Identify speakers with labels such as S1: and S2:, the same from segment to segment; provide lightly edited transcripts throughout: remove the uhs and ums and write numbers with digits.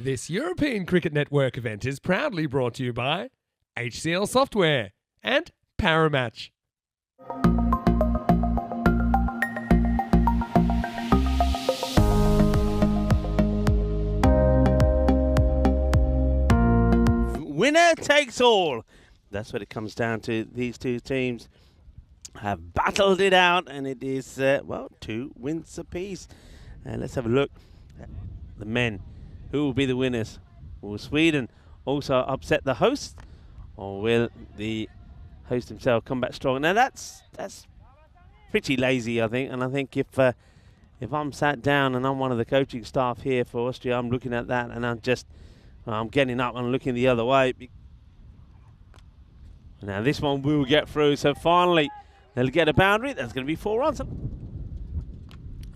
S1: This European Cricket Network event is proudly brought to you by HCL Software and Paramatch.
S2: Winner takes all. That's what it comes down to. These two teams have battled it out, and it is, 2 wins apiece. Let's have a look at the men. Who will be the winners? Will Sweden also upset the host, or will the host himself come back strong? Now that's pretty lazy, I think. And I think if I'm sat down and I'm one of the coaching staff here for Austria, I'm looking at that and I'm getting up and looking the other way. Now this one will get through. So finally they'll get a boundary. That's going to be 4 runs.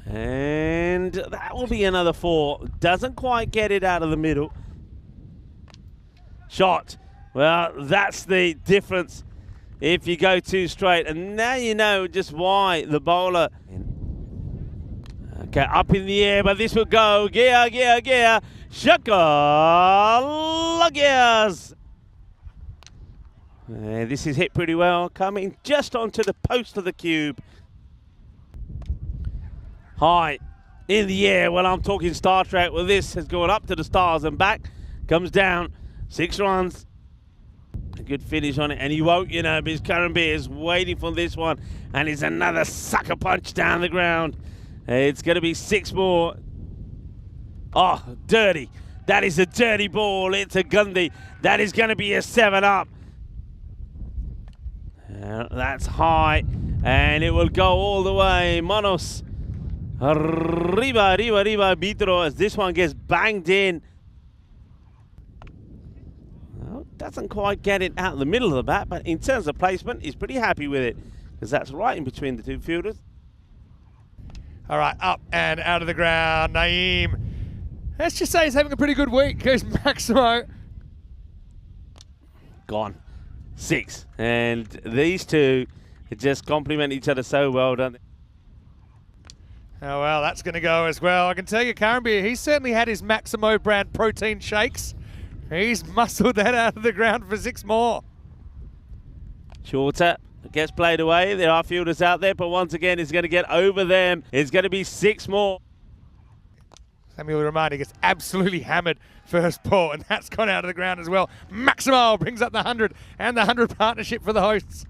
S2: And that will be another 4. Doesn't quite get it out of the middle. Shot. Well, that's the difference if you go too straight. And now you know just why the bowler. Okay, up in the air, but this will go. Gear. Shaka gears. This is hit pretty well. Coming just onto the post of the cube. High in the air. Well, I'm talking Star Trek. Well, this has gone up to the stars and back. Comes down. 6 runs. A good finish on it. And he won't, because Karanbir is waiting for this one. And it's another sucker punch down the ground. It's going to be 6 more. Oh, dirty. That is a dirty ball. It's a Gundy. That is going to be a 7 up. That's high. And it will go all the way. Manos. Arriba, Vitro, as this one gets banged in. Well, doesn't quite get it out of the middle of the bat, but in terms of placement, he's pretty happy with it, because that's right in between the two fielders.
S1: All right, up and out of the ground, Naeem. Let's just say he's having a pretty good week. Goes Maximo.
S2: Gone. 6. And these two just complement each other so well, don't they?
S1: Oh, well, that's going to go as well. I can tell you, Karanbir, he's certainly had his Maximo brand protein shakes. He's muscled that out of the ground for 6 more.
S2: Shorter. Gets played away. There are fielders out there, but once again, he's going to get over them. It's going to be 6 more.
S1: Samuel Romani gets absolutely hammered first ball, and that's gone out of the ground as well. Maximo brings up the 100 and the 100 partnership for the hosts.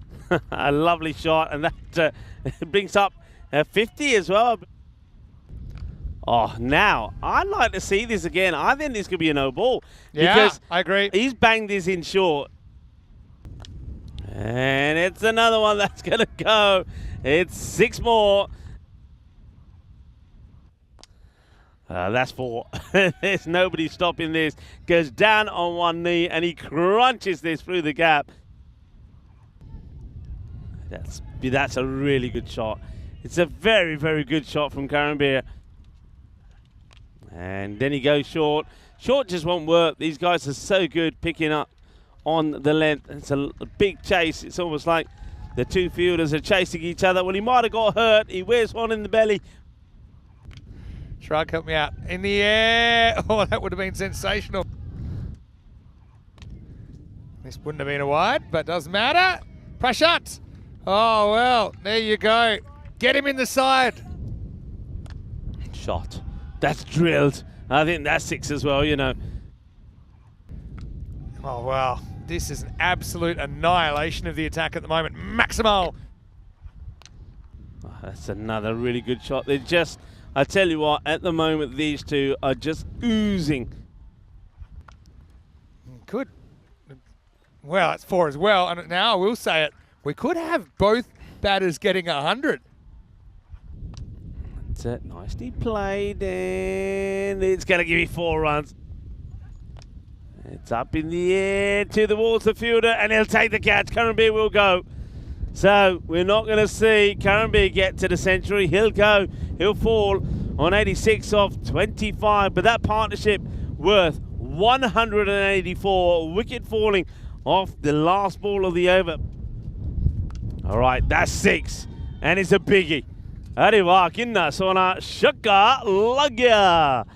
S2: A lovely shot, and that brings up 50 as well. Oh, now, I'd like to see this again. I think this could be a no ball.
S1: Yeah,
S2: because
S1: I agree.
S2: He's banged this in short. And it's another one that's going to go. It's 6 more. That's 4. There's nobody stopping this. Goes down on one knee and he crunches this through the gap. That's a really good shot. It's a very, very good shot from Karanbir. And then he goes short. Short just won't work. These guys are so good picking up on the length. It's a big chase. It's almost like the two fielders are chasing each other. Well, he might have got hurt. He wears one in the belly.
S1: Shrug, help me out. In the air. Oh, that would have been sensational. This wouldn't have been a wide, but doesn't matter. Prashant. Oh, well, there you go. Get him in the side.
S2: Shot. That's drilled. I think that's 6 as well,
S1: Oh, wow. This is an absolute annihilation of the attack at the moment. Maximo.
S2: Oh, that's another really good shot. They're just, I tell you what, at the moment, these two are just oozing.
S1: Good. Well, that's 4 as well. And now I will say it. We could have both batters getting 100.
S2: That's it. Nicely played. And it's going to give you 4 runs. It's up in the air to the Walter fielder, and he'll take the catch. Karanbir will go. So we're not going to see Karanbir get to the century. He'll go. He'll fall on 86 of 25. But that partnership worth 184. Wicket falling off the last ball of the over. All right, that's 6. And it's a biggie. Ariwa kinna sona shaka lagya.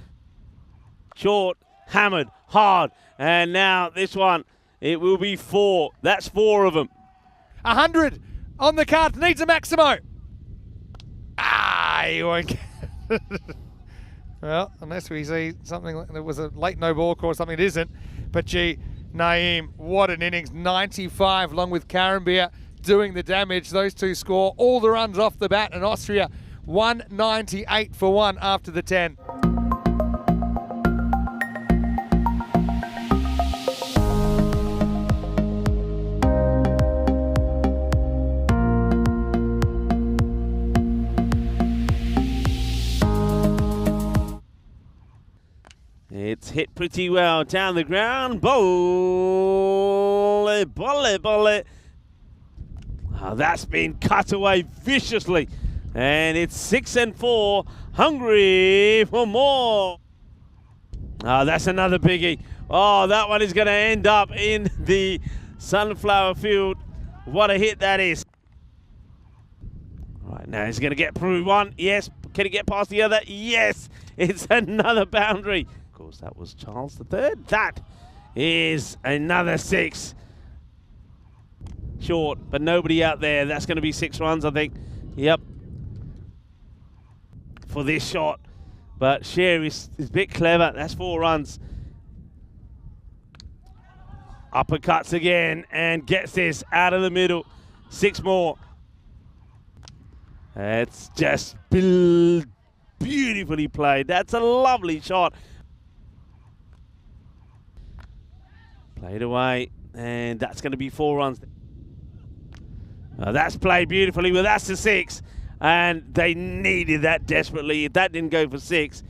S2: Short. hammered hard. And now this one, it will be 4. That's 4 of them.
S1: 100 on the card, needs a Maximo. He won't get well, unless we see something like there was a late no ball call or something, it isn't. But gee, Naeem, what an innings. 95 along with Karambir doing the damage. Those two score all the runs off the bat, and Austria 198 for 1 after the 10.
S2: It's hit pretty well down the ground. Bolle. Oh, that's been cut away viciously. And it's 6 and 4. Hungry for more. Oh, that's another biggie. Oh, that one is going to end up in the sunflower field. What a hit that is. Right, now he's going to get through one. Yes. Can he get past the other? Yes. It's another boundary. Of course, that was Charles III. That is another 6. Short, but nobody out there. That's going to be 6 runs, I think. Yep. For this shot. But Sher is a bit clever. That's 4 runs. Uppercuts again and gets this out of the middle. 6 more. It's just beautifully played. That's a lovely shot. Played away, and that's going to be 4 runs. That's played beautifully, but that's the 6. And they needed that desperately. If that didn't go for 6.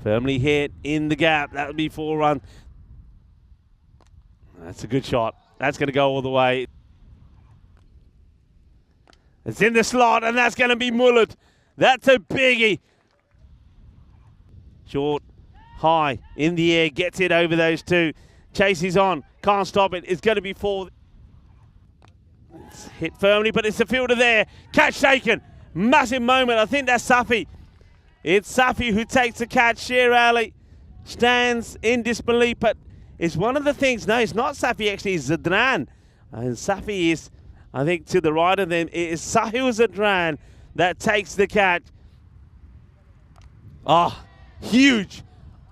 S2: Firmly hit in the gap. That would be 4 runs. That's a good shot. That's going to go all the way. It's in the slot, and that's going to be mullered. That's a biggie. Short, high, in the air, gets it over those 2. Chases on, can't stop it. It's going to be 4. It's hit firmly, but it's the fielder there. Catch taken. Massive moment. I think that's Safi. It's Safi who takes the catch. Sher Ali stands in disbelief, but it's one of the things. No, it's not Safi, actually. It's Zadran. And Safi is, I think, to the right of them. It is Sahil Zadran that takes the catch. Oh, huge.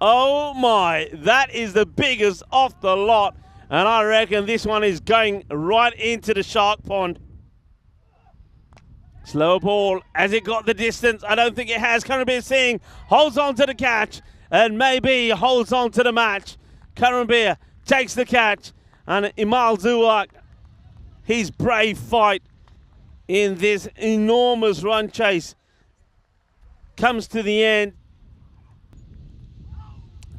S2: Oh, my. That is the biggest off the lot. And I reckon this one is going right into the shark pond. Slow ball. Has it got the distance? I don't think it has. Karambir Singh holds on to the catch and maybe holds on to the match. Karambir takes the catch. And Imal Zuak, his brave fight in this enormous run chase comes to the end.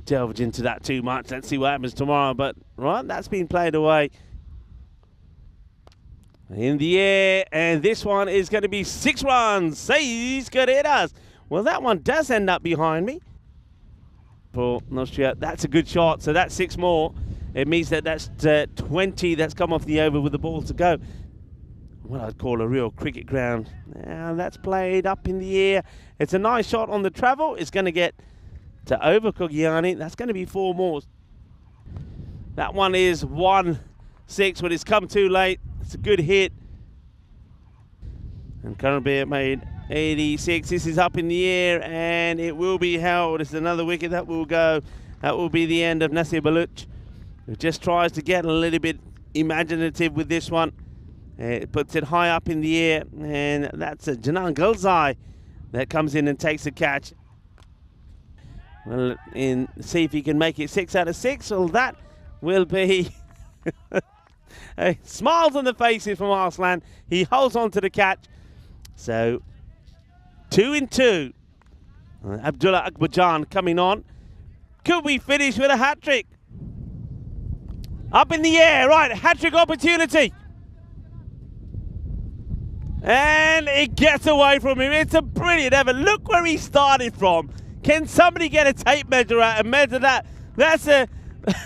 S2: Delved into that too much. Let's see what happens tomorrow. But, right, that's been played away. In the air, and this one is going to be 6 runs. Seis carreras. Well, that one does end up behind me. For Austria, that's a good shot. So that's 6 more. It means that that's 20 that's come off the over with the ball to go. What I'd call a real cricket ground. Now that's played up in the air. It's a nice shot on the travel. It's going to get to over Kogiani. That's going to be 4 more. That one is 1-6, but it's come too late. It's a good hit. And Karambir made 86. This is up in the air, and it will be held. It's another wicket that will go. That will be the end of Nasir Baluch, who just tries to get a little bit imaginative with this one. It puts it high up in the air, and that's a Janan Gulzai that comes in and takes the catch. Well, see if he can make it 6 out of 6. Well, that will be smiles on the faces from Arslan. He holds on to the catch. So 2 and 2. Abdullah Akbarjan coming on. Could we finish with a hat-trick? Up in the air, right, hat-trick opportunity. And it gets away from him. It's a brilliant effort. Look where he started from. Can somebody get a tape measure out and measure that? That's a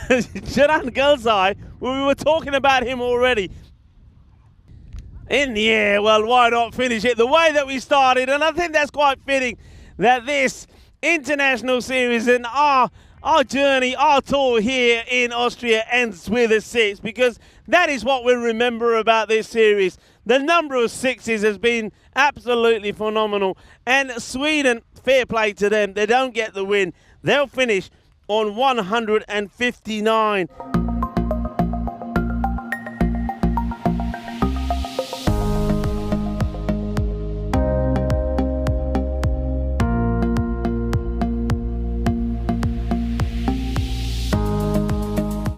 S2: Janan Gulzai. We were talking about him already. In the air, well, why not finish it the way that we started? And I think that's quite fitting that this international series, and our journey, our tour here in Austria ends with a 6, because that is what we remember about this series. The number of 6s has been absolutely phenomenal, and Sweden, fair play to them, they don't get the win. They'll finish on 159.